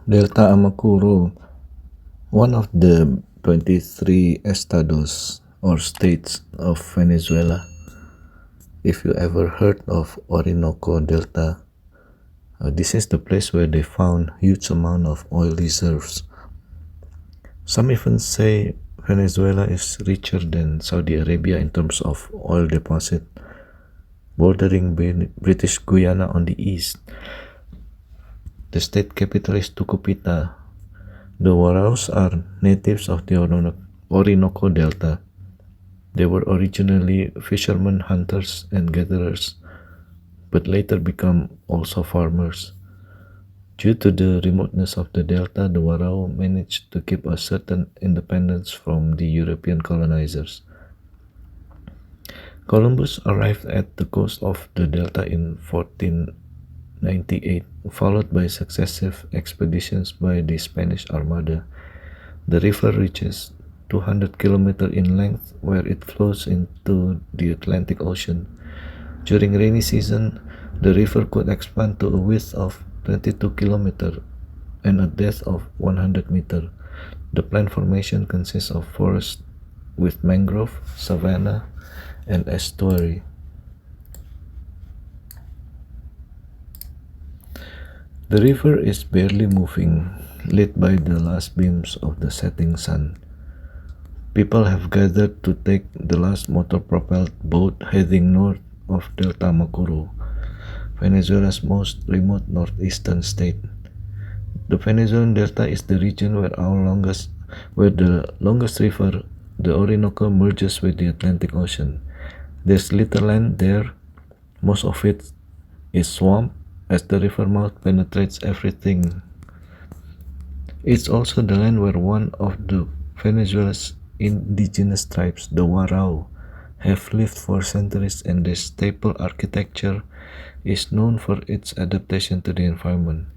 Delta Amacuro, one of the 23 estados or states of Venezuela. If you ever heard of Orinoco Delta, this is the place where they found huge amount of oil reserves. Some even say Venezuela is richer than Saudi Arabia in terms of oil deposit, bordering British Guyana on the east. The state capital is Tucupita. The Waraos are natives of the Orinoco Delta. They were originally fishermen, hunters, and gatherers, but later become also farmers. Due to the remoteness of the delta, the Warao managed to keep a certain independence from the European colonizers. Columbus arrived at the coast of the delta in 1498, followed by successive expeditions by the Spanish Armada. The river reaches 200 km in length, where it flows into the Atlantic Ocean. During rainy season, the river could expand to a width of 22 km and a depth of 100 meter. The plant formation consists of forest with mangrove, savanna, and estuary. The river is barely moving, lit by the last beams of the setting sun. People have gathered to take the last motor-propelled boat heading north of Delta Amacuro, Venezuela's most remote northeastern state. The Venezuelan Delta is the region where the longest river, the Orinoco, merges with the Atlantic Ocean. There's little land there. Most of it is swamp, as the river mouth penetrates everything. It's also the land where one of the Venezuela's indigenous tribes, the Warao, have lived for centuries, and their staple architecture is known for its adaptation to the environment.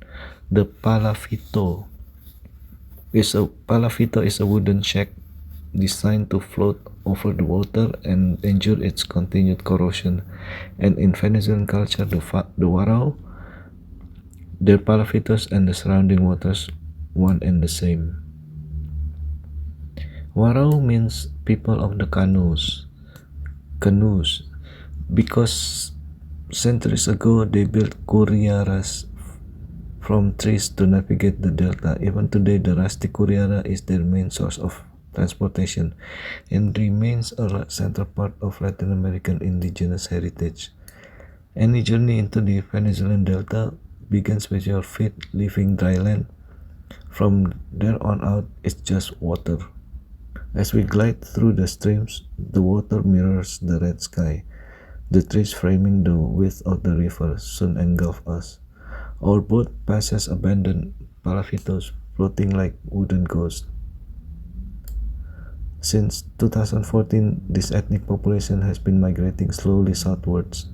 The palafito is a wooden shack designed to float over the water and endure its continued corrosion. And in Venezuelan culture, the Warao, their palafitos and the surrounding waters one and the same. Warao means people of the canoes, because centuries ago they built curiaras from trees to navigate the delta. Even today, the rusty curiara is their main source of transportation and remains a central part of Latin American indigenous heritage. Any journey into the Venezuelan delta begins with your feet leaving dry land. From there on out, it's just water. As we glide through the streams, the water mirrors the red sky. The trees framing the width of the river soon engulf us. Our boat passes abandoned palafitos floating like wooden ghosts. Since 2014, this ethnic population has been migrating slowly southwards.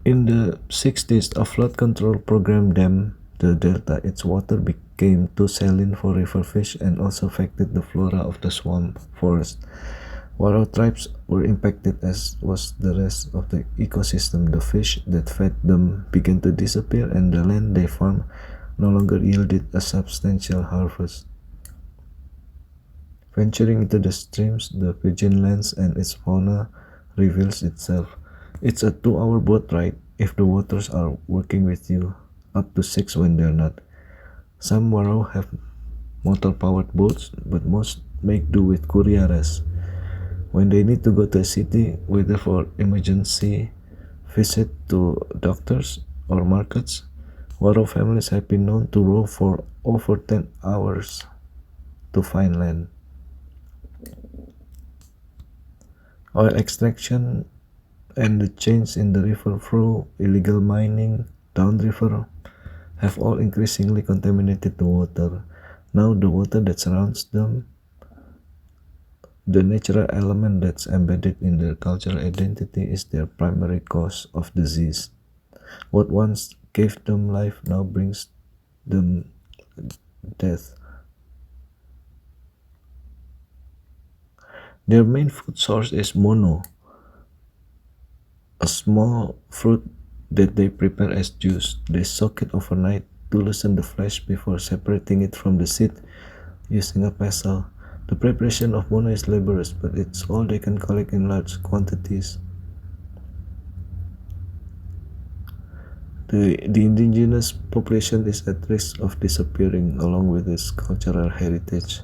In the 60s, a flood control program dammed the delta. Its water became too saline for river fish and also affected the flora of the swamp forest. Warao tribes were impacted, as was the rest of the ecosystem. The fish that fed them began to disappear, and the land they farmed no longer yielded a substantial harvest. Venturing into the streams, the Fijian lands and its fauna reveals itself. It's a 2-hour boat ride if the waters are working with you, up to 6 when they're not. Some Warao have motor-powered boats, but most make do with curiaras. When they need to go to a city, whether for emergency visit to doctors or markets, Warao families have been known to row for over 10 hours to find land. Oil extraction and the change in the river flow, illegal mining downriver, have all increasingly contaminated the water. Now the water that surrounds them, the natural element that's embedded in their cultural identity, is their primary cause of disease. What once gave them life now brings them death. Their main food source is mono, a small fruit that they prepare as juice. They soak it overnight to loosen the flesh before separating it from the seed using a pestle. The preparation of mono is laborious, but it's all they can collect in large quantities. The indigenous population is at risk of disappearing along with its cultural heritage.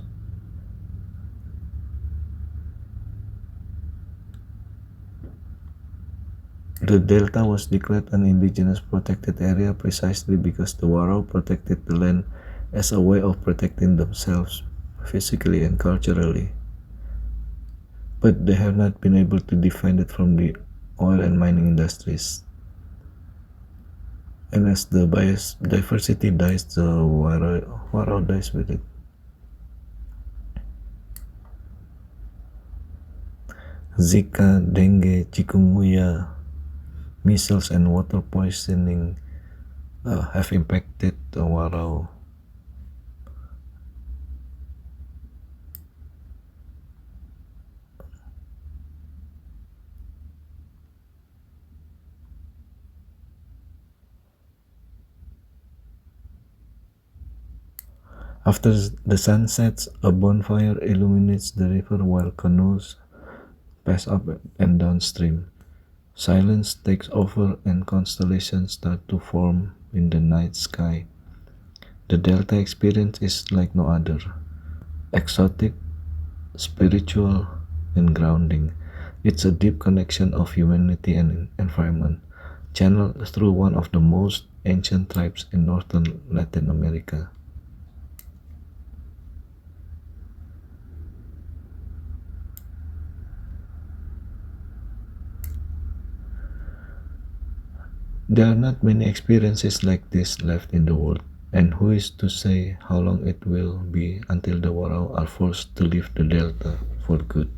The Delta was declared an indigenous protected area precisely because the Warao protected the land as a way of protecting themselves physically and culturally. But they have not been able to defend it from the oil and mining industries. And as the biodiversity dies, the Warao dies with it. Zika, dengue, chikungunya, measles, and water poisoning have impacted the Warao. After the sun sets, a bonfire illuminates the river while canoes pass up and downstream. Silence takes over and constellations start to form in the night sky. The Delta experience is like no other. Exotic, spiritual, and grounding. It's a deep connection of humanity and environment, channeled through one of the most ancient tribes in northern Latin America. There are not many experiences like this left in the world, and who is to say how long it will be until the Warao are forced to leave the Delta for good?